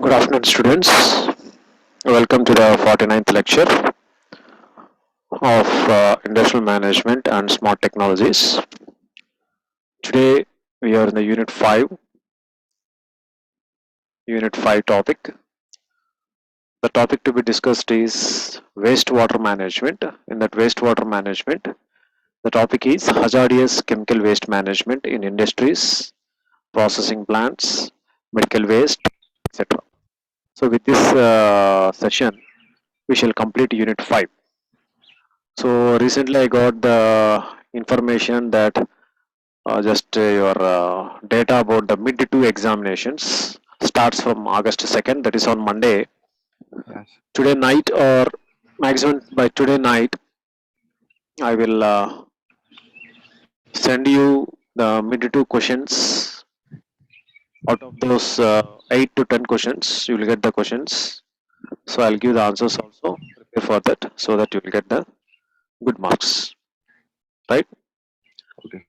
Good afternoon, students. Welcome to the 49th lecture of Industrial Management and Smart Technologies. Today, we are in the Unit 5 topic. The topic to be discussed is wastewater management. In that wastewater management, the topic is hazardous chemical waste management in industries, processing plants, medical waste, etc. So, with this session, we shall complete Unit 5. So recently I got the information that just your data about the mid two examinations starts from August 2nd, that is on Monday. Yes. Today night or maximum by today night, I will send you the mid two questions. Out of those 8 to 10 questions, you will get the questions. So I'll give the answers also. Prepare for that so that you will get the good marks. Right? Okay.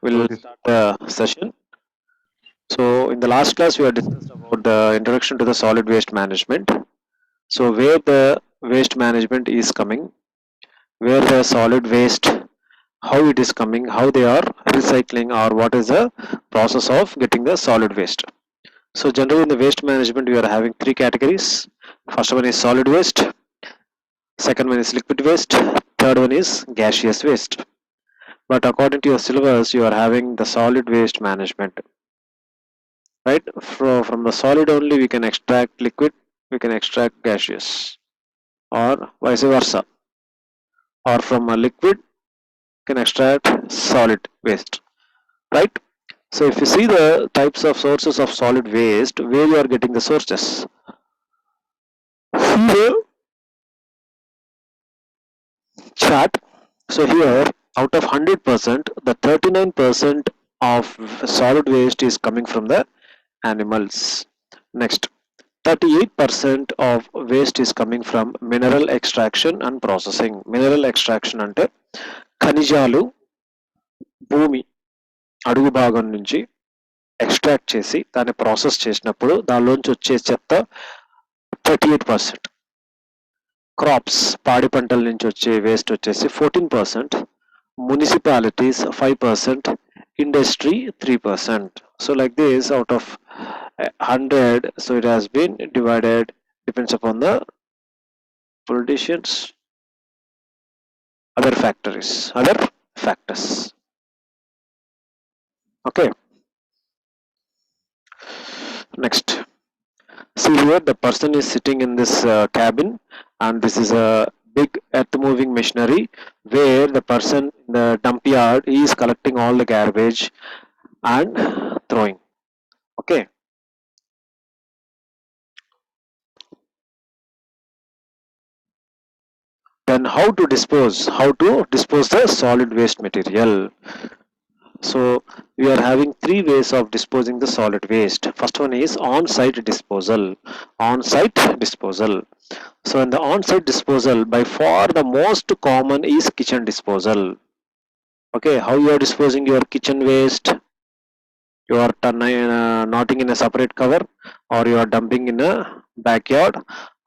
We'll Okay. start the session. So in the last class, we have discussed about the introduction to the solid waste management. So where the waste management is coming, where the solid waste, how it is coming, how they are recycling, or what is the process of getting the solid waste. So generally in the waste management, we are having three categories. First one is solid waste, second one is liquid waste, third one is gaseous waste. But according to your syllabus, you are having the solid waste management, right? From the solid only we can extract liquid, we can extract gaseous, or vice versa, or from a liquid can extract solid waste, right? So if you see the types of sources of solid waste, where you are getting the sources, see the chart. So here, out of 100%, the 39% of solid waste is coming from the animals. Next, 38% of waste is coming from mineral extraction and processing. Mineral extraction అంటే ఖనిజాలు భూమి అడుగు భాగం నుంచి extract చేసి దాన్ని process చేసినప్పుడు దానిలోంచి వచ్చే చెత్త 38%. క్రాప్స్ పాడి పంటల నుంచి వచ్చే వేస్ట్ వచ్చేసి 14%, municipalities 5%, industry 3%. So like this, out of 100, so it has been divided, depends upon the politicians, other factors. Okay, next. See here, the person is sitting in this cabin, and this is a big earth moving machinery where the person in the dump yard is collecting all the garbage and throwing. Okay, then how to dispose the solid waste material. So we are having three ways of disposing the solid waste. First one is on-site disposal. On-site disposal. So in the on-site disposal, by far the most common is kitchen disposal. Okay, how you are disposing your kitchen waste? You are knotting in a separate cover, or you are dumping in a backyard,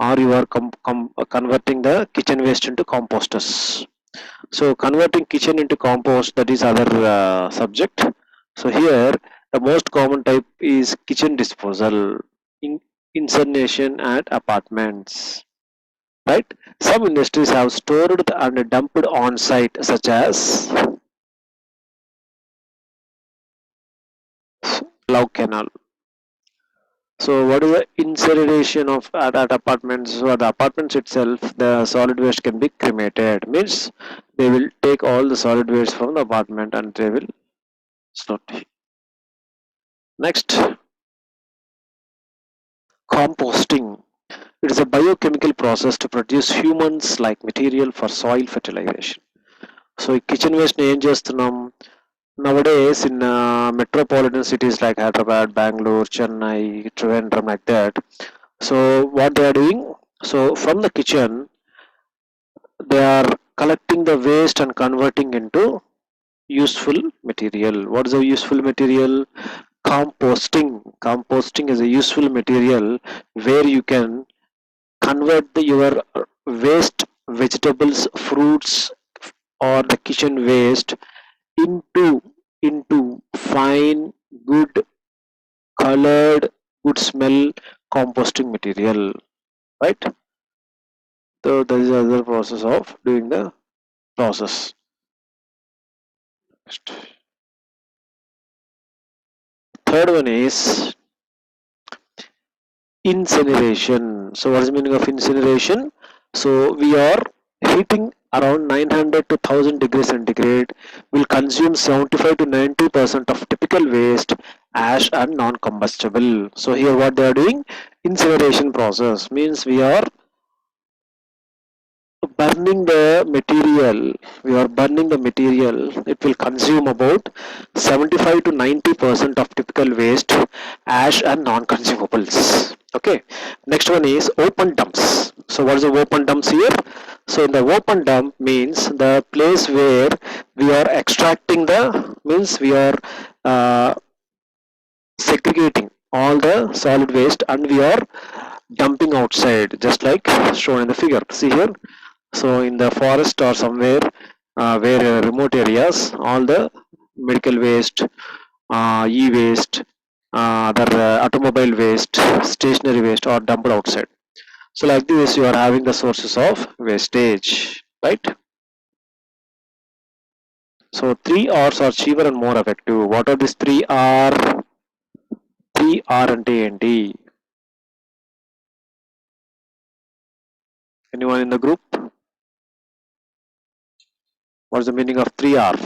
or you are converting the kitchen waste into composters. So converting kitchen into compost, that is other subject. So here the most common type is kitchen disposal, in, incineration at apartments. Right? Some industries have stored and dumped on site, such as Love Canal. So what is the incineration of at apartments? So the apartments itself, the solid waste can be cremated. Means they will take all the solid waste from the apartment and they will store it. Next, composting. It is a biochemical process to produce humans like material for soil fertilization. So ఈ kitchen waste ఏం చేస్తున్నాం? Nowadays in metropolitan cities like Hyderabad, Bangalore, Chennai, Trivandrum, like that. So what they are doing? So from the kitchen, they are collecting the waste and converting into useful material. What is the useful material? Composting is a useful material where you can convert your waste vegetables, fruits, or the kitchen waste into fine, good colored, good smell composting material, right? So that is another process of doing the process. Third one is incineration. So what is the meaning of incineration? So we are heating around 900 to 1000 degrees centigrade will consume 75 to 90% of typical waste, ash and non-combustible. So here what they are doing, incineration process means we are burning the material. It will consume about 75 to 90% of typical waste, ash and non-consumables. Okay, next one is open dumps. So what is the open dumps here? So in the open dump means the place where we are extracting the, means we are uh, segregating all the solid waste and we are dumping outside, just like shown in the figure. See here, so in the forest or somewhere where remote areas, all the medical waste, e-waste, other automobile waste, stationary waste are dumped outside. So like this, you are having the sources of wastage, right? So 3 R's are cheaper and more effective. What are these 3 R? 3 R and T. Anyone in the group? What's the meaning of 3 R?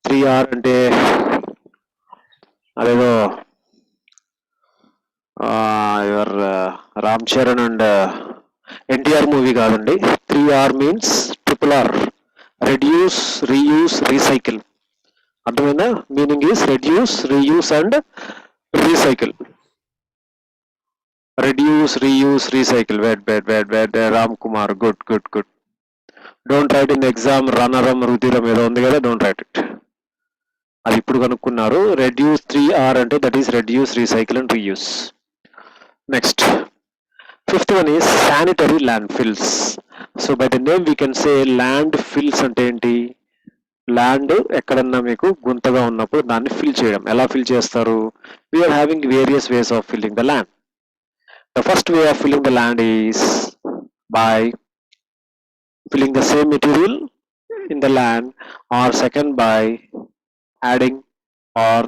3 R అంటే అదేదో your Ram Charan and NTR movie కాదండి. 3 R means R. Reduce, reuse, recycle. అర్థమైందా? Meaning is reduce, reuse and recycle. Reduce, reuse, recycle. వెడ్ Ram Kumar. Good. Don't write in exam రన్నరం రుధిరం ఏదో ఉంది కదా, డోంట్ రైట్ ఇట్. అది ఇప్పుడు కనుక్కున్నారు. రెడ్యూస్ 3R అంటే that is reduce, recycle and reuse. Next fifth one is sanitary landfills. So by the name we can say landfills అంటే ఏంటి? ల్యాండ్ ఎక్కడన్నా మీకు గుంతగా ఉన్నప్పుడు దాన్ని ఫిల్ చేయడం. ఎలా ఫిల్ చేస్తారు? We are having various ways of filling the land. The first way of filling the land is by filling the same material in the land, or second by adding or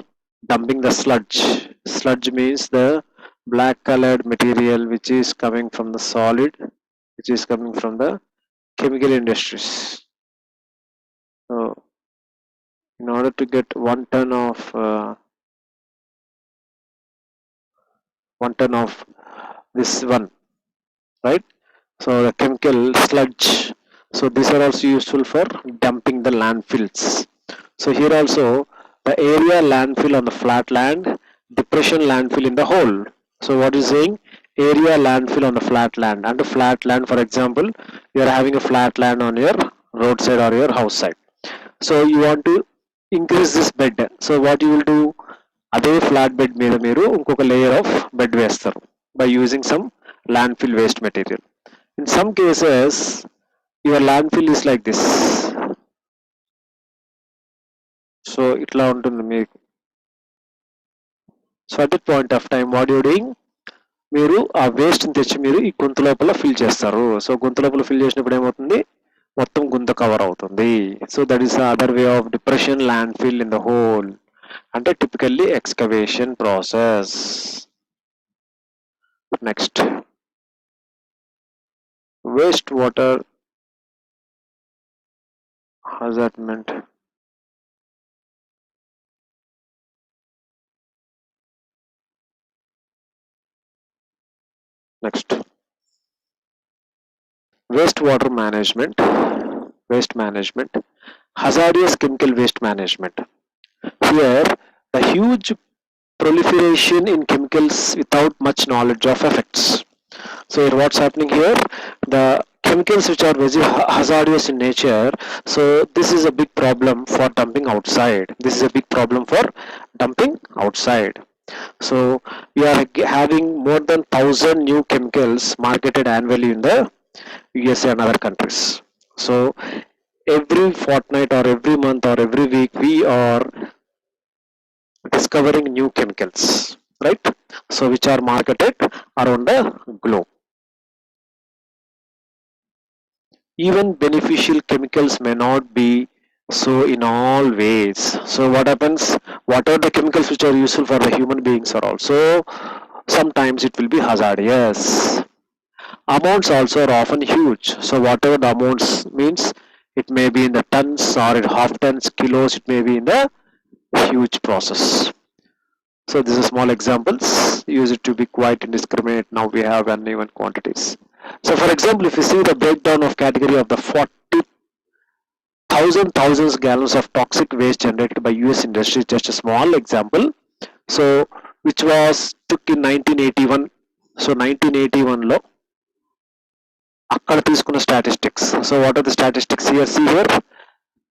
dumping the sludge. Sludge means the black colored material which is coming from the solid, which is coming from the chemical industries. So in order to get 1 ton of this one, right? So the chemical sludge, so these are also useful for dumping the landfills. So here also the area landfill on the flat land, depression landfill in the hole. So what is saying? Area landfill on the flat land. And the flat land, for example, you are having a flat land on your roadside or your house side. So you want to increase this bed. So what you will do? అదే flat bed మీద మీరు ఇంకొక layer of bed వేస్తారు by using some landfill waste material. In some cases, your landfill is like this. So itla untundi meeku. So at that point of time, what you are doing? మీరు ఆ waste ని తెచ్చి మీరు ఈ గుంత లోపల fill చేస్తారు. సో గుంత లోపల ఫిల్ చేసినప్పుడు ఏమవుతుంది? మొత్తం గుంత కవర్ అవుతుంది. So that is other way of depression land fill in the hole, అంటే typically excavation process. Next waste water hazardment. Next, wastewater management, waste management, hazardous chemical waste management. Here the huge proliferation in chemicals without much knowledge of effects. So here what's happening here? The chemicals which are very hazardous in nature. So this is a big problem for dumping outside. This is a big problem for dumping outside. So we are having more than 1,000 new chemicals marketed annually in the USA and other countries. So every fortnight or every month or every week we are discovering new chemicals, right? So which are marketed around the globe. Even beneficial chemicals may not be so in all ways. So what happens? Whatever the chemicals which are useful for the human beings are also sometimes it will be hazardous. Amounts also are often huge. So whatever the amounts means, it may be in the tons or in half tons, kilos. It may be in the huge process. So this is small examples. Use it to be quite indiscriminate. Now we have uneven quantities. So for example, if you see the breakdown of category of the 40,000 thousands gallons of toxic waste generated by US industry, just a small example. So which was took in 1981. So 1981 లో అక్కడ తీసుకున్న statistics. So what are the statistics here? See here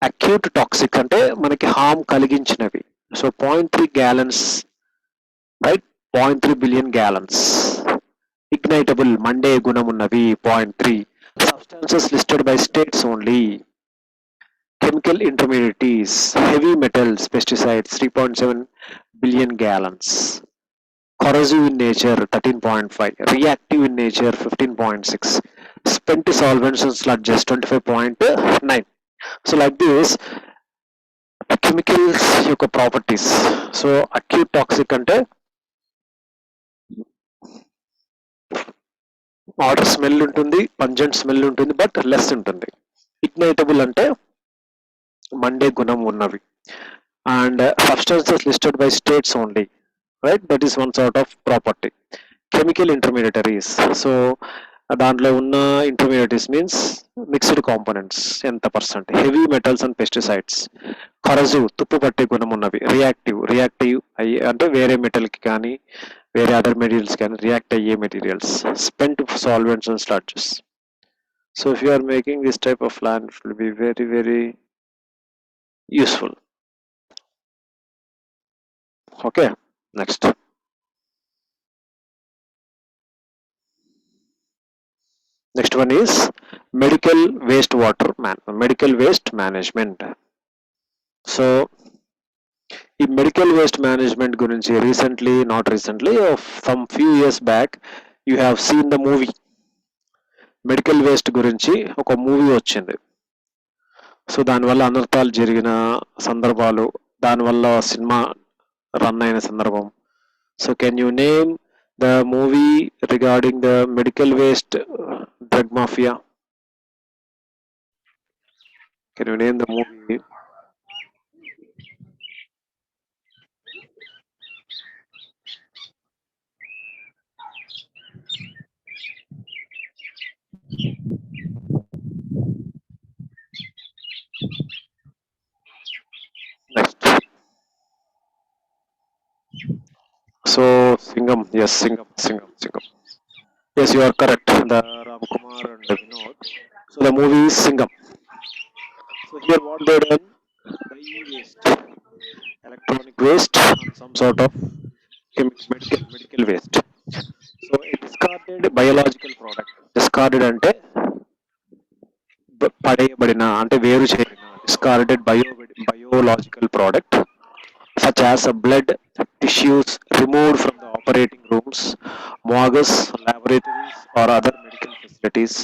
acute toxic అంటే మనకి harm కలిగించినవి. So 0.3 gallons, right, 0.3 billion gallons. Ignitable మండే గుణం ఉన్నవి 0.3. Substances listed by states only. Chemical intermediates, heavy metals, pesticides 3.7 billion gallons. Corrosive in nature 13.5, reactive in nature 15.6, spent solvents and sludges 25.9. So like this chemicals యొక్క properties. So acute toxic అంటే odour smell ఉంటుంది, pungent smell ఉంటుంది, but less ఉంటుంది. Ignitable అంటే మండే గుణం ఉన్నవి. And substances listed by states only, right, that is one sort of property. Chemical intermediaries, so దాంట్లో ఉన్న ఇంటర్మీడియటరీస్ మీన్స్ మిక్స్డ్ కాంపోనెంట్స్ ఎంత percent. Heavy metals and pesticides. Corrosive తుప్పు పట్టే గుణం ఉన్నవి. రియాక్టివ్ అయ్యే అంటే వేరే మెటల్కి కానీ వేరే అదర్ మెటీరియల్స్ కానీ రియాక్ట్ అయ్యే materials. Spent solvents and sludges. So if you are making this type of plan it will be very very useful. Okay, next. Next one is medical waste management. So ఈ medical waste management గురించి not recently some few years back you have seen the movie. Medical waste గురించి ఒక movie వచ్చింది. So దానివల్ల అనర్థాలు జరిగిన సందర్భాలు, దానివల్ల సినిమా రన్ అయిన సందర్భం. So can you name the movie regarding the medical waste drug mafia? Can you name the movie? Next. So Singham, yes, Singham. Yes, you are correct. The Ram Kumar and the Vinod. So the movie is Singham. So here what they done? The e-waste, electronic waste, and some sort of medical waste. So a discarded biological product. Discarded ante పడేయబడిన అంటే వేరు చేయబడిన discarded biological product such as blood, tissues removed from the operating rooms, morgues, laboratories, or other medical facilities.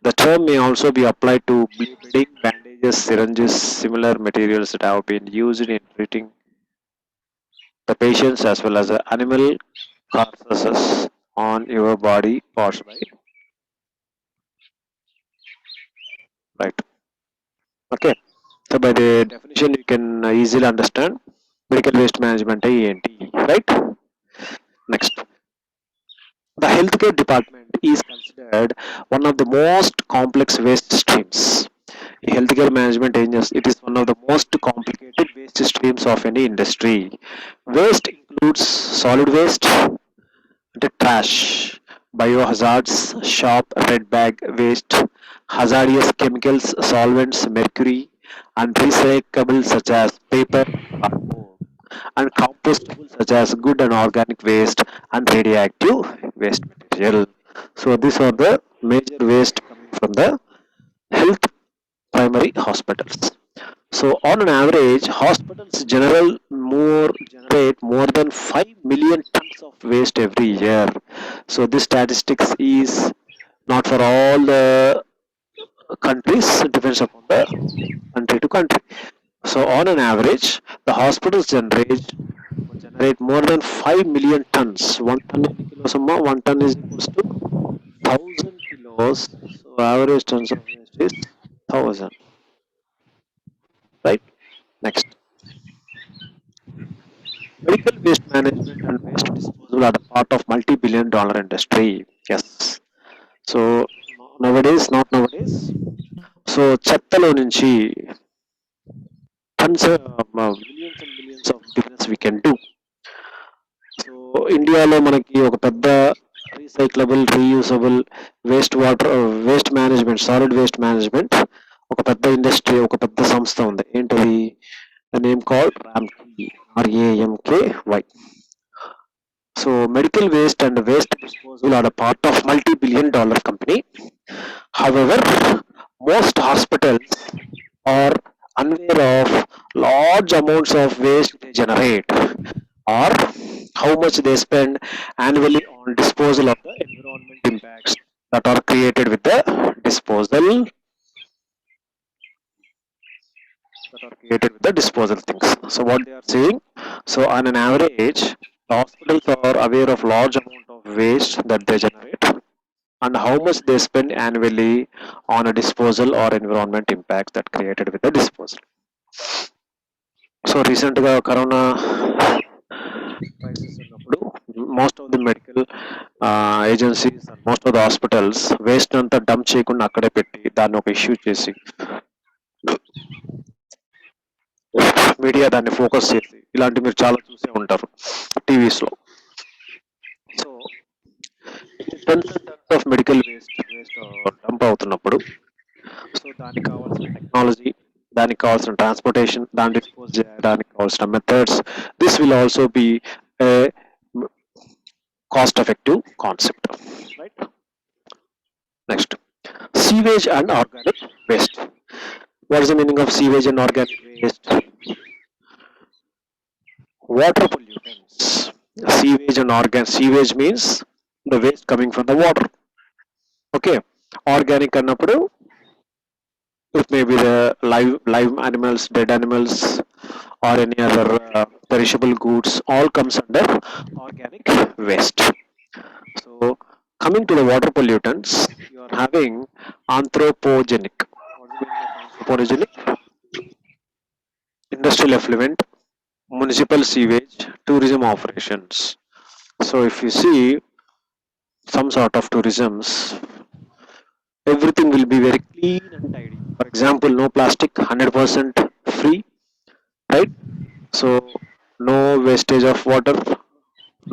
The term may also be applied to bleeding, bandages, syringes, similar materials that have been used in treating the patients as well as the animal carcasses on your body parts by right. Okay, so by the definition you can easily understand medical waste management ENT, right? Next, the healthcare department is considered one of the most complex waste streams. Healthcare management it is one of the most complicated waste streams of any industry. Waste includes solid waste, the trash, biohazards, shop red bag waste, hazardous chemicals, solvents, mercury, and recyclable such as paper, cardboard, and compostable such as good and organic waste and radioactive waste material. So these are the major waste coming from the health primary hospitals. So on an average, hospitals generate more than 5 million tons of waste every year. So this statistics is not for all the countries, it depends upon the country to country. So on an average, the hospitals generate more than 5 million tons. 1 ton ఎన్ని kilos అమ్మా? 1 ton is equals to 1,000 kilos. So average tons of waste is 1,000. Right? Next. Medical waste management and waste disposal are the part of multi-billion dollar industry. Yes. So nowadays, not nowadays. So చెత్తలో నుంచి tons millions and millions of business we can do. So ఇండియాలో మనకి ఒక పెద్ద recyclable reusable waste management solid waste management ఒక పెద్ద industry ఒక పెద్ద సంస్థ ఉంది. ఏంటది? నేమ్ కాల్డ్ రామ్కి, RAMKY. So medical waste and waste disposal are a part of multi-billion dollar company. However, most hospitals are unaware of large amounts of waste they generate or how much they spend annually on disposal of the environment impacts that are created with the disposal things. So what they are saying, so on an average, the hospitals are aware of large amount of waste that they generate and how much they spend annually on a disposal or environment impacts that created with the disposal. So recent గా corona crisis ఉన్నప్పుడు most of the medical agencies and most of the hospitals waste అంతా dump చేయకుండా అక్కడే పెట్టి దాన్ని ఒక issue చేసి media దాన్ని ఫోకస్ చేసి ఇలాంటి మీరు చాలా చూసే ఉంటారు టీవీస్ లో. So tons and tons of medical waste dump అవుతున్నప్పుడు సో దానికి కావాల్సిన టెక్నాలజీ, దానికి కావాల్సిన ట్రాన్స్పోర్టేషన్, దాన్ని డిస్పోజ్ చేయడానికి కావాల్సిన methods, this will also be A cost effective concept. Right? Next, sewage and organic waste. What is the meaning of sewage and organic waste? Water pollutants. Sewage means the waste coming from the water. Okay. Organic అన్నప్పుడు it may be the live animals, dead animals, or any other perishable goods. All comes under organic waste. So coming to the water pollutants, you are having anthropogenic. What is the meaning of anthropogenic? Industrial effluent, municipal sewage, tourism operations. So if you see some sort of tourisms, everything will be very clean and tidy. For example, no plastic, 100% free, right? So no wastage of water,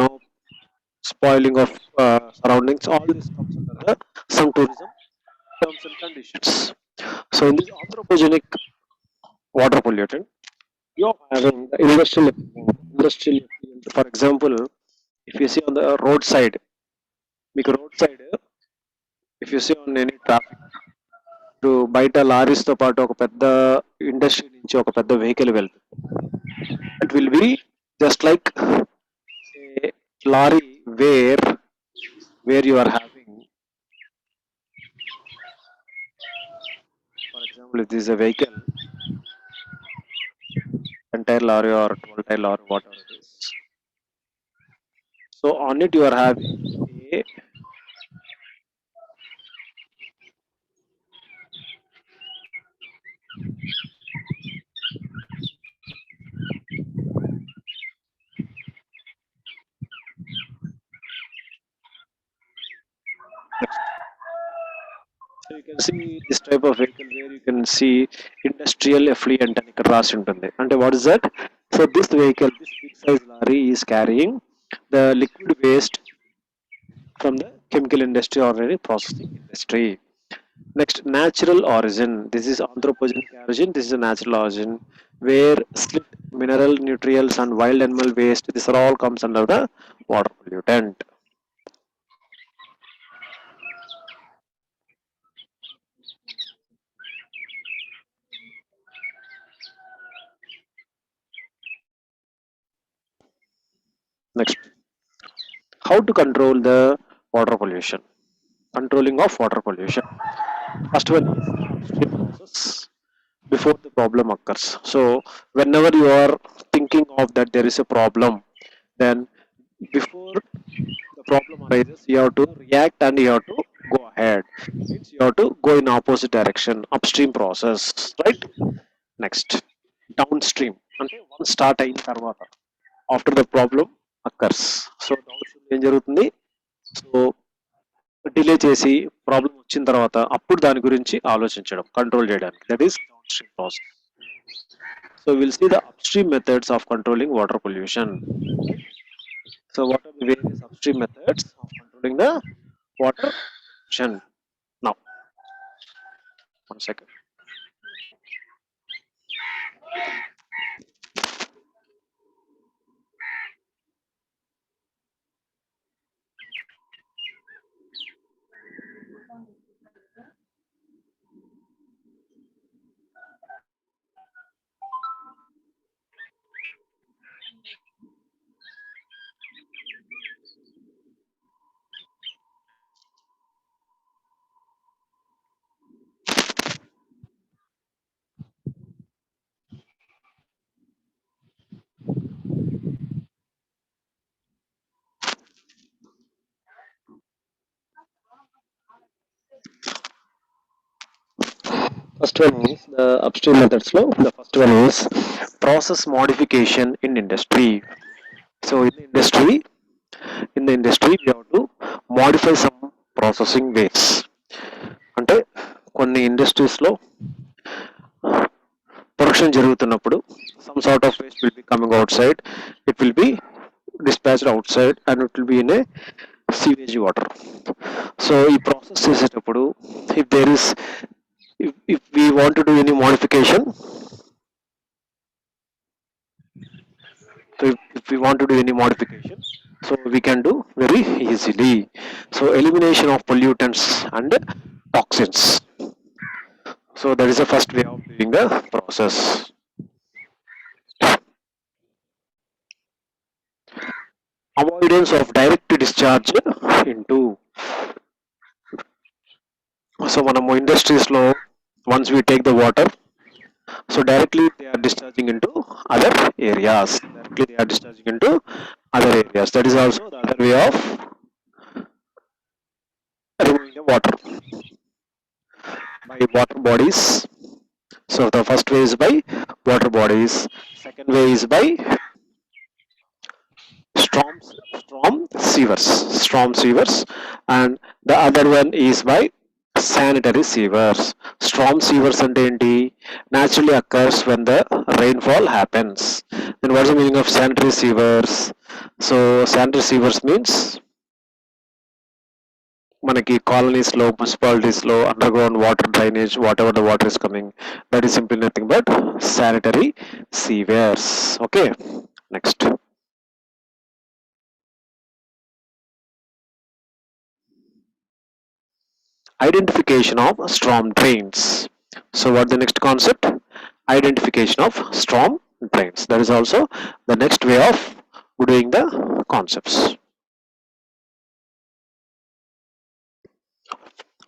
no spoiling of surroundings. All this comes under the some tourism terms and conditions. So in this anthropogenic water pollutant, you are having the industrial effluent. For example, if you see on the roadside, మీకు roadside, if you see on any traffic, ఇప్పుడు బయట lorries తో పాటు ఒక పెద్ద industry నుంచి ఒక పెద్ద వెహికల్ వెళ్తుంది. It will be just like a lorry where you are having, for example if this a vehicle, entire lorry or 12-tire lorry, whatever it is. So on it you are having a so you can see this type of vehicle where you can see industrial effluent అని ఇక్కడ రాసి ఉంటుంది. అంటే what is that? So this vehicle, this big size lorry is carrying the liquid waste from the chemical industry or any processing industry. Next, natural origin. This is anthropogenic origin. This is a natural origin where slit mineral, nutrients, and wild animal waste. This are all comes under the water pollutant. Next, how to control the water pollution? Controlling of water pollution. First one is upstream process before the problem occurs. So whenever you are thinking of that there is a problem, then before the problem arises, you have to react and you have to go ahead. Means you have to go in opposite direction, upstream process, right? Next, downstream. అంటే one start అయిన తర్వాత after the problem occurs. So down stream ఏం జరుగుతుంది? So delay చేసి problem వచ్చిన తర్వాత అప్పుడు దాని గురించి ఆలోచించడం, కంట్రోల్ చేయడానికి. That is down stream process. So we'll see the upstream methods of controlling water pollution. So what are the various upstream methods of controlling the water pollution? Now, 1 second. First one is the upstream methods flow. The first one is process modification in industry. So in the industry we have to modify some processing ways. అంటే కొన్ని ఇండస్ట్రీస్లో production జరుగుతున్నప్పుడు some sort of waste will be coming outside. It will be dispatched outside and it will be in a sewage water. So ఈ process చేసేటప్పుడు if there is if we want to do any modification, so if we want to do any modification, so we can do very easily. So elimination of pollutants and toxins. So that is the first way of doing the process. Avoidance of direct discharge into. So మనము ఇండస్ట్రీస్లో once we take the water, so directly they are discharging into other areas. Directly they are discharging into other areas. That is also the other way of removing the water by water bodies. So the first way is by water bodies. Second way is by storm sewers, and the other one is by sanitary sewers. Storm sewers అంటే ఏంటి? Naturally occurs when the rainfall happens. Then what is the meaning of sanitary sewers? So sanitary sewers means మనకి కాలనీస్లో, మున్సిపాలిటీస్లో underground water drainage, whatever the water is coming, that is simply nothing but sanitary sewers. Okay, next. Identification of storm drains. So what the next concept? Identification of storm drains. That is also the next way of doing the concepts.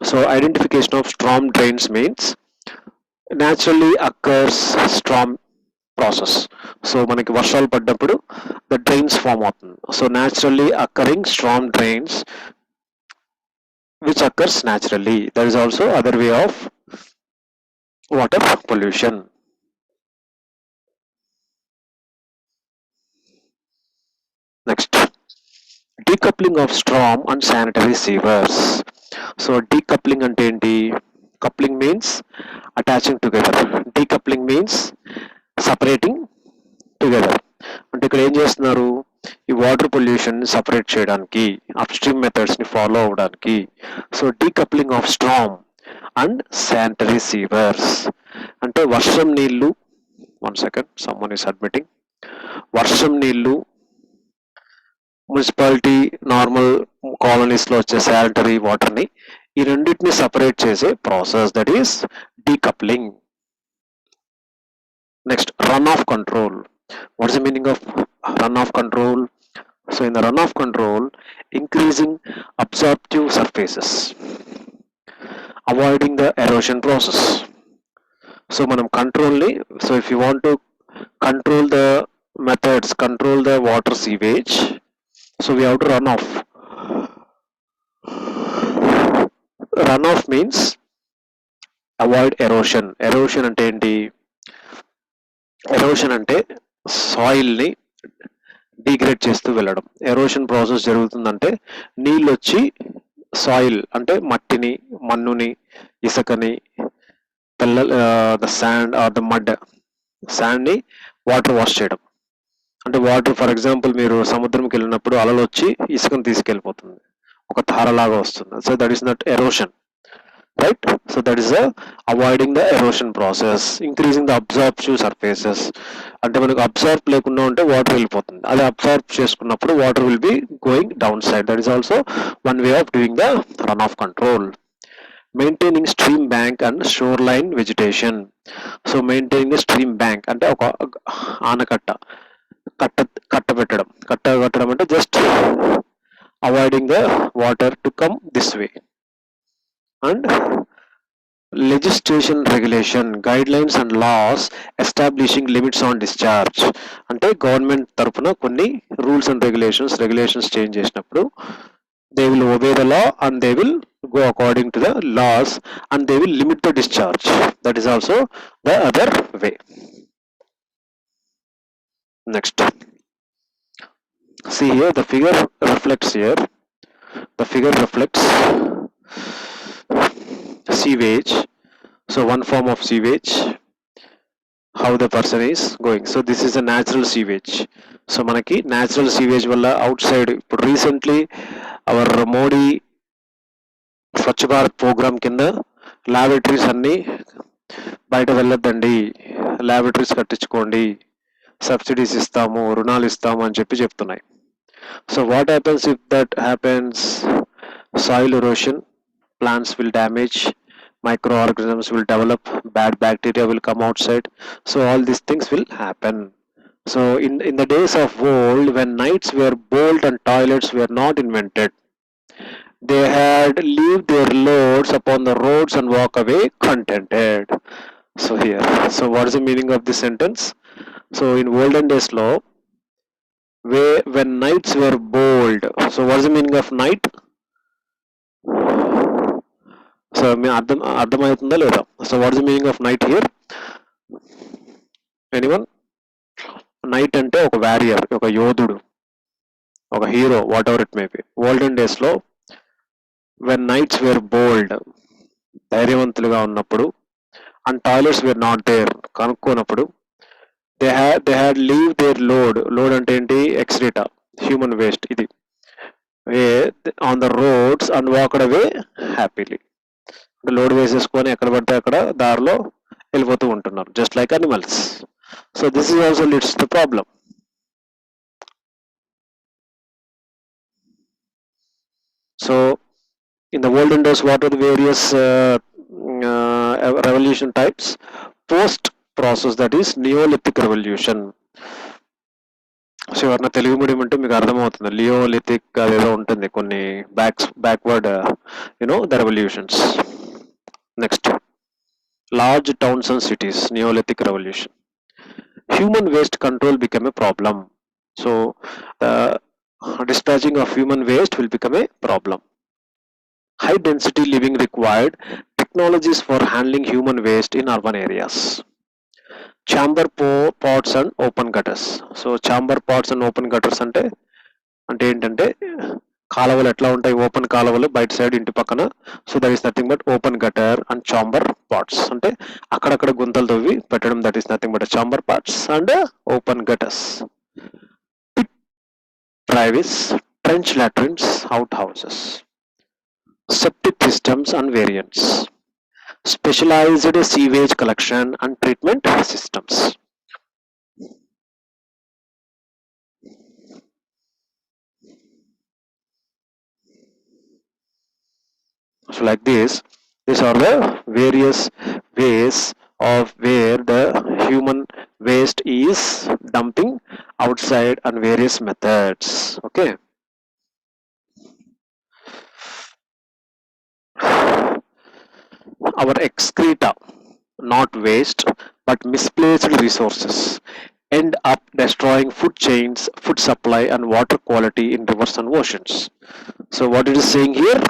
So identification of storm drains means naturally occurs storm process. So మనకి వర్షాలు పడ్డప్పుడు the drains form అవుతుంది. So naturally occurring storm drains which occurs naturally. That is also other way of water pollution. Next, decoupling of storm and sanitary sewers. So decoupling అంటే ఏంటి? Coupling means attaching together. Decoupling means separating together. అంటే ఇక్కడ ఏం చేస్తున్నారు? ఈ water pollution separate చేయడానికి, upstream methods ని follow అవడానికి. So decoupling of storm and sanitary sewers. అంటే వర్షం నీళ్లు, one second, someone is admitting. వర్షం నీళ్లు, మున్సిపాలిటీ నార్మల్ కాలనీస్ లో వచ్చే శానిటరీ వాటర్ ని, ఈ రెండింటిని సపరేట్ చేసే process, that is decoupling. Next, run off control. What is the meaning of run off control? So in the runoff control, increasing absorptive surfaces, avoiding the erosion process. So manam control ni, so if you want to control the methods, control the water sewage, so we have to run off. Run off means avoid erosion. Erosion ante enti? Erosion ante soil ni degrade చేస్తూ వెళ్ళడం. Erosion process జరుగుతుందంటే నీళ్ళు వచ్చి soil అంటే మట్టిని, మన్నుని, ఇసుకని, the sand or the mud, sand ని వాటర్ వాష్ చేయడం. అంటే వాటర్, ఫర్ ఎగ్జాంపుల్ మీరు సముద్రంకి వెళ్ళినప్పుడు అలలు వచ్చి ఇసుకను తీసుకెళ్ళిపోతుంది, ఒక ధారలాగా వస్తుంది. So that is not erosion, right? So that is avoiding the erosion process, increasing the absorptive surfaces. అంటే మనకు అబ్సార్బ్ లేకుండా ఉంటే వాటర్ వెళ్ళిపోతుంది, అదే అబ్సార్బ్ చేసుకున్నప్పుడు water will be going down side. That is also one way of doing the run off control. Maintaining stream bank and shoreline vegetation. So maintaining stream bank అంటే ఒక ఆనకట్ట, కట్టడం అంటే just avoiding the water to come this way. And legislation, regulation, guidelines and laws establishing limits on discharge. అంటే government తరపున కొన్ని rules and regulations change చేసినప్పుడు they will obey the law and they will go according to the laws and they will limit the discharge. That is also the other way. Next, see here the figure reflects here. The figure reflects sewage. So one form of sewage, how the person is going. So this is a natural sewage. So manaki natural sewage valla outside, ఇప్పుడు recently our Modi Swachh Bharat programme కింద laboratories అన్ని బయట వెళ్ళొద్దండి, laboratories కట్టించుకోండి, subsidies ఇస్తాము, రుణాలు ఇస్తాము అని చెప్తున్నాయి. So what happens if that happens? Soil erosion, plants will damage, microorganisms will develop, bad bacteria will come outside. So all these things will happen. So in the days of old, when nights were bold and toilets were not invented, they had leave their loads upon the roads and walk away contented. So here, so what is the meaning of this sentence? So in olden days law, when nights were bold, so what is the meaning of night? So మీ అర్థమవుతుందా లేదా? So what is the meaning of knight here? Anyone? Knight అంటే ఒక warrior, ఒక యోధుడు, ఒక hero, whatever it may be. Olden days లో when knights were bold, ధైర్యవంతులుగా ఉన్నప్పుడు, and toilets were not there, కనుక్కోనప్పుడు, they had leave their load అంటే ఏంటి? ఎక్స్రేటా, హ్యూమన్ వేస్ట్, ఇది on the roads and walked away happily. Load వేసేసుకొని ఎక్కడ పడితే అక్కడ దారిలో వెళ్ళిపోతూ ఉంటున్నారు, just like animals. So this is also leads to problem. So in the olden days, what are the various revolution types? Post process, that is Neolithic revolution. So ఎవరన్నా Telugu medium అంటే మీకు అర్థమవుతుంది, లియోలిథిక్ అదేదో ఉంటుంది, కొన్ని backward the revolutions. Next, large towns and cities, Neolithic revolution. Human waste control became a problem. So dispatching of human waste will become a problem. High density living required technologies for handling human waste in urban areas. Chamber pots and open gutters. So chamber pots and open gutters అంటే ఏంటంటే కాలువలు ఎట్లా ఉంటాయి, open కాలువలు బయట side ఇంటి పక్కన. So that is nothing but open gutter and chamber pots, అంటే అక్కడక్కడ గుంతలు తవ్వి పెట్టడం. That is nothing but chamber pots and open gutters. Pit drives, trench latrines, outhouses, septic systems and variants. specialized sewage collection and treatment systems. So like this, these are the various ways of where the human waste is dumping outside and various methods. Okay. Our excreta, not waste, but misplaced resources, end up destroying food chains, food supply, and water quality in rivers and oceans. So, what it is saying here,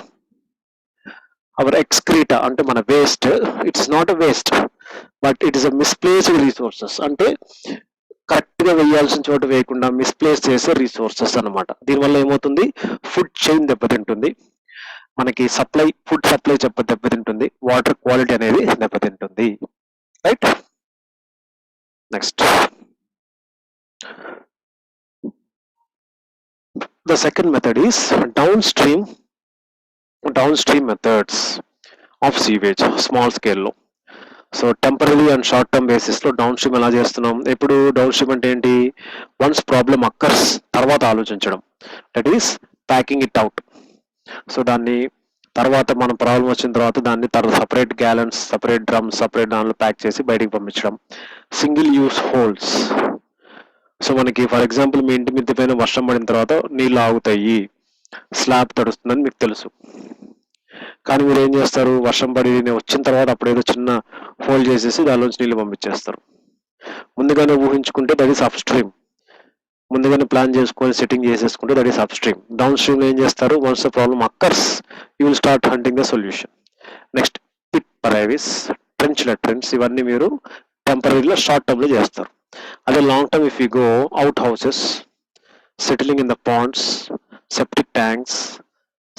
our excreta, అంటే మన waste, it's not a waste, but it is a misplaced resources. అంటే కరెక్ట్గా వేయాల్సిన చోట వేయకుండా misplace చేసే resources అనమాట. దీనివల్ల ఏమవుతుంది, ఫుడ్ చైన్ దెబ్బతింటుంది, మనకి సప్లై, ఫుడ్ సప్లై దెబ్బతింటుంది, వాటర్ క్వాలిటీ అనేది దెబ్బతింటుంది. Right. Next, the second method is downstream methods of sewage, small scale లో. So temporary and short term బేసిస్లో డౌన్ స్ట్రీమ్ ఎలా చేస్తున్నాం. ఎప్పుడు డౌన్ స్ట్రీమ్ అంటే ఏంటి, వన్స్ ప్రాబ్లమ్ అక్కర్స్ తర్వాత ఆలోచించడం, that is packing it out. So దాన్ని తర్వాత మనం ప్రాబ్లం వచ్చిన తర్వాత దాన్ని separate gallons, separate drums, separate దానిలో ప్యాక్ చేసి బయటికి పంపించడం. Single use holds. సో మనకి ఫర్ ఎగ్జాంపుల్ మీ ఇంటి మిద్దె పైన వర్షం పడిన తర్వాత నీళ్ళు ఆగుతాయి, స్లాబ్ తడుస్తుందని మీకు తెలుసు. కానీ మీరు ఏం చేస్తారు, వర్షం పడి వచ్చిన తర్వాత అప్పుడు ఏదో చిన్న హోల్డ్ చేసేసి దానిలోంచి నీళ్ళు పంపించేస్తారు. ముందుగానే ఊహించుకుంటే దట్ ఈస్ అప్ స్ట్రీమ్, ముందుగానే ప్లాన్ చేసుకొని సెట్టింగ్ చేసేసుకుంటే that is upstream. Downstream ఏం చేస్తారు, once the problem occurs you will start hunting the solution. Next, pit privies, trench latrines, ఇవన్నీ మీరు టెంపరీలో షార్ట్ టర్మ్ లో చేస్తారు. అదే long term, if you go outhouses, settling in the ponds, septic tanks,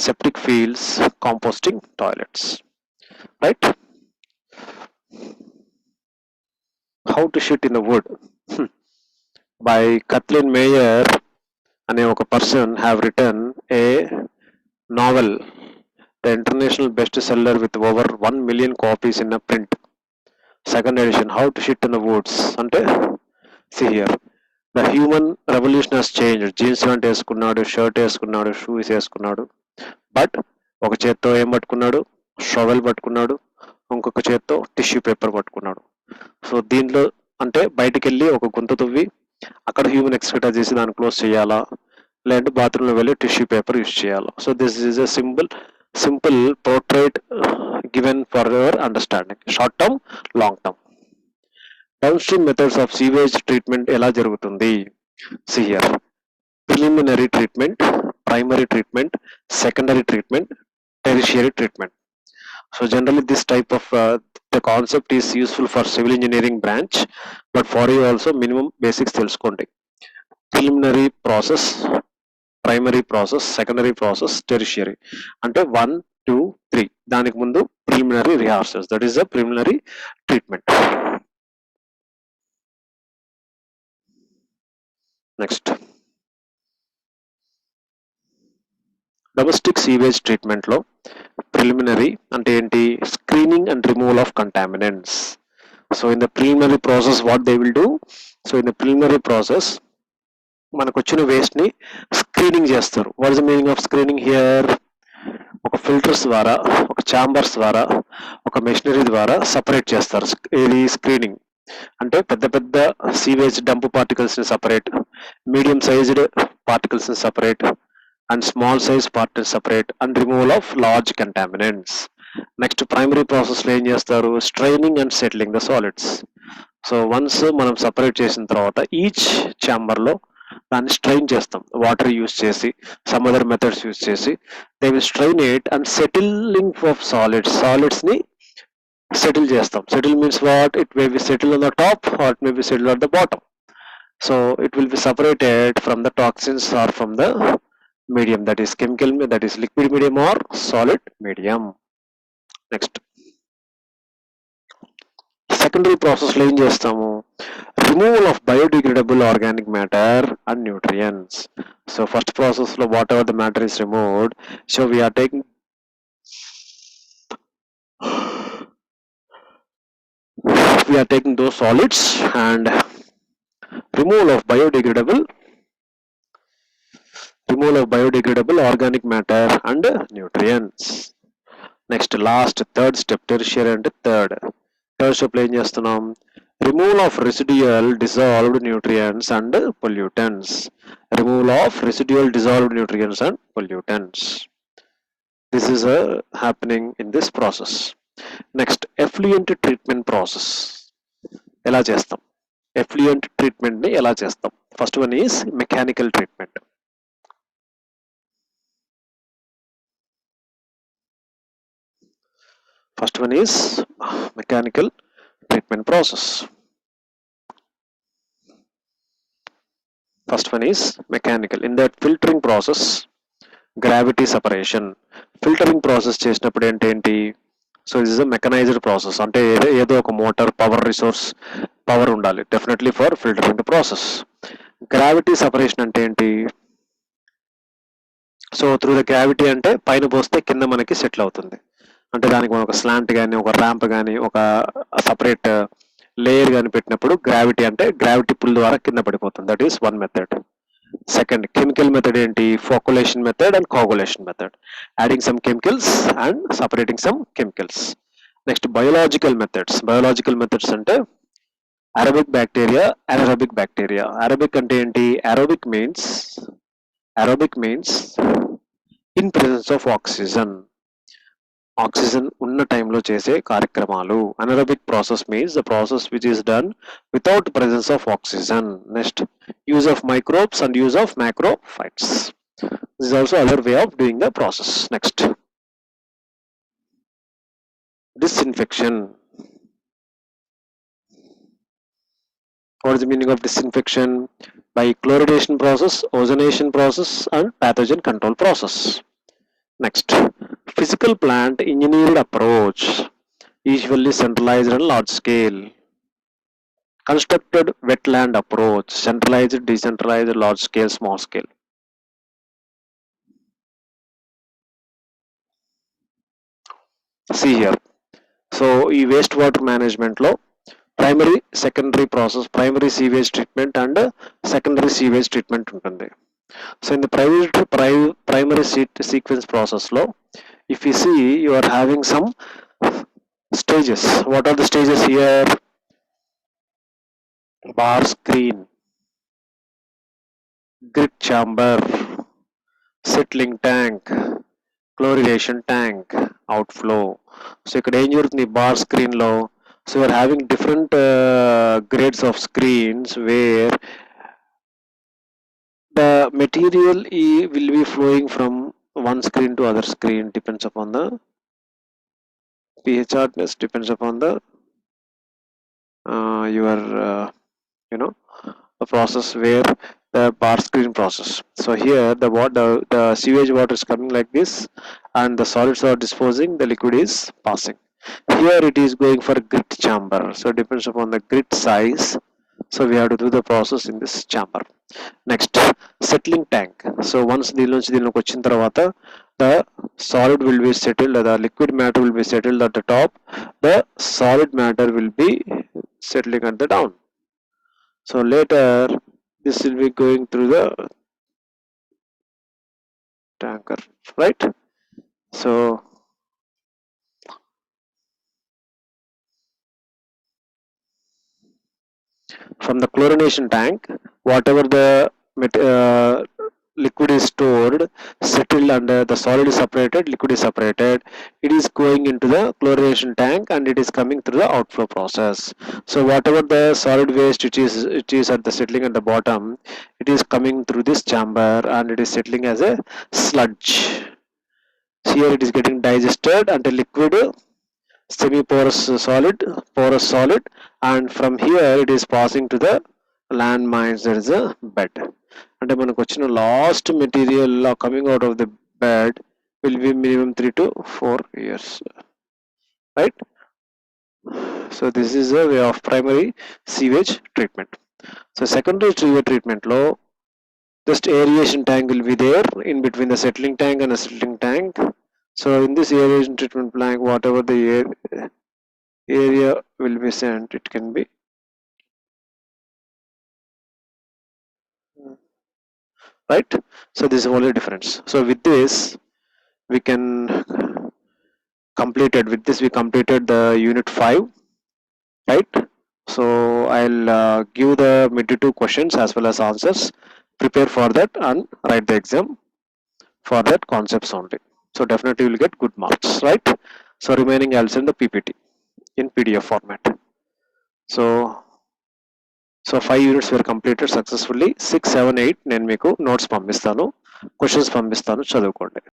septic fields, composting toilets. Right. How to shit in the wood by Kathleen Mayer అనే ఒక person have written a novel, the international bestseller with over 1 million copies in a print, second edition, How to Shit in the Woods. అంటే see here, the human revolution has changed. Jeans pant వేసుకున్నాడు, shirt వేసుకున్నాడు, shoes వేసుకున్నాడు, but ఒక చేత్తో ఏం పట్టుకున్నాడు, shovel పట్టుకున్నాడు, ఇంకొక చేత్తో టిష్యూ పేపర్ పట్టుకున్నాడు. సో దీంట్లో అంటే బయటికి వెళ్ళి ఒక గుంత తువ్వి అక్కడ హ్యూమన్ ఎక్స్క్రీటా చేసి దాన్ని క్లోజ్ చేయాలా, లేదంటే బాత్రూంలో వెళ్ళి టిష్యూ పేపర్ యూజ్ చేయాలా. So this is a simple portrait given for your understanding, short term, long term. Downstream methods of sewage treatment ఎలా జరుగుతుంది. See here, preliminary treatment, primary treatment, secondary treatment, tertiary treatment. So generally this type of the concept is useful for civil engineering branch, but for you also minimum basics తెలుసుకోండి. Preliminary process, primary process, secondary process, tertiary. అంటే 1, 2, 3 దానికి ముందు preliminary rehearsals, that is the preliminary treatment. Next, domestic sewage ట్రీట్మెంట్లో preliminary అంటే ఏంటి, screening and removal of contaminants. So in the preliminary process what they will do, so in the preliminary process మనకు వచ్చిన waste ని screening చేస్తారు. What is the meaning of screening here, ఒక filters ద్వారా, ఒక ఛాంబర్స్ ద్వారా, ఒక మెషినరీ ద్వారా సపరేట్ చేస్తారు. ఇది స్క్రీనింగ్ అంటే పెద్ద పెద్ద సీవేజ్ డంప్ పార్టికల్స్ ని సపరేట్, మీడియం సైజ్డ్ పార్టికల్స్ ని separate, and small size particles separate, and removal of large contaminants. Next, primary process లో ఏం చేస్తారు, straining and settling the solids. So once మనం సపరేట్ చేసిన తర్వాత ఈచ్ ఛాంబర్ లో దాన్ని స్ట్రెయిన్ చేస్తాం, వాటర్ యూస్ చేసి, సమ్ అదర్ మెథడ్స్ యూస్ చేసి they will strain it and settling of solids ని సెటిల్ చేస్తాం. Settle means what, it may B settle on the top or it may B settle on the bottom. So it will B separated from the toxins or from the medium, that is chemical, that is liquid medium or solid medium. Next, secondary process లో ఏం చేస్తాము, removal of biodegradable organic matter and nutrients. So first process లో whatever the matter is removed, so we are taking we are taking those solids and removal of biodegradable organic matter and nutrients. Next, last, third step, tertiary and third step lo em chestunam, removal of residual dissolved nutrients and pollutants. This is happening in this process. Next, effluent treatment process ఎలా చేస్తాం, effluent treatment ని ఎలా చేస్తాం. First one is mechanical treatment. First one is mechanical treatment process. First one is mechanical. In that filtering process, gravity separation. Filtering process చేసినప్పుడు ఏంటి, so this is a mechanised process. అంటే ఏదో ఒక motor power ఉండాలి definitely for filtering the process. Gravity separation అంటే ఏంటి, so through the gravity అంటే పైన పోస్తే కింద మనకి సెటిల్ అవుతుంది. అంటే దానికి మనం ఒక స్లాంట్ కానీ ఒక ర్యాంప్ కానీ ఒక సపరేట్ లేయర్ కానీ పెట్టినప్పుడు గ్రావిటీ అంటే గ్రావిటీ పుల్ ద్వారా కింద పడిపోతుంది. That is one method. Second, chemical method ఏంటి, flocculation method and coagulation method, adding some chemicals and separating some chemicals. Next, biological methods అంటే aerobic bacteria, anaerobic bacteria. Aerobic అంటే ఏంటి, aerobic means in presence of oxygen ఉన్న టైంలో చేసే కార్యక్రమాలు. anaerobic process means the process which is done without presence of oxygen. Next, use of microbes and use of macrophytes. This is also other way of doing the process. Next, disinfection. What is the meaning of disinfection? By chlorination process, ozonation process and pathogen control process. Next, physical plant engineered approach, usually centralized and large scale. Constructed wetland approach, centralized, decentralized, large scale, small scale. See here. So ఈ waste water management లో primary secondary process, primary sewage treatment and secondary sewage treatment ఉంటుంది. So in the primary sequence process లో, if you see, you are having some stages. What are the stages here? Bar screen, grit chamber, settling tank, chlorination tank, outflow. So ఇక్కడ ఏం జరుగుతుంది bar screen లో, so you are having different grades of screens where the material will be flowing from one screen to other screen, depends upon the pH hardness, depends upon the your the process where the bar screen process. So here the sewage water is coming like this and the solids are disposing, the liquid is passing. Here it is going for grit chamber, so it depends upon the grit size, so we have to do the process in this chamber. Next, settling tank. So once దీనిలోకి వచ్చిన తర్వాత the solid will be settled, the liquid matter will be settled at the top, the solid matter will be settling at the down. So later this will be going through the tanker, right? So from the chlorination tank, whatever the liquid is stored, settled, and the solid is separated, liquid is separated, it is going into the chlorination tank and it is coming through the outflow process. So whatever the solid waste it is at the settling at the bottom, it is coming through this chamber and it is settling as a sludge. Here it is getting digested and a liquid, semi-porous solid, porous solid, and from here it is passing to the land mines, there is a bed. అంటే మనకు వచ్చిన last material coming out of the bed will be minimum 3 to 4 years, right? So this is a way of primary sewage treatment. So secondary sewage treatment lo, just aeration tank will be there in between the settling tank and the settling tank. So in this aeration treatment plant, whatever the air area will be sent, it can be right. So this is only difference. So with this we can completed, with this we completed the unit 5, right? So I'll give the mid 2 questions as well as answers, prepare for that and write the exam for that concepts only. So definitely you will get good marks, right? So remaining I'll send the PPT in PDF format. So 5 units were completed successfully. 6, 7, 8 నేను మీకు notes పంపిస్తాను, questions పంపిస్తాను, చదువుకోండి.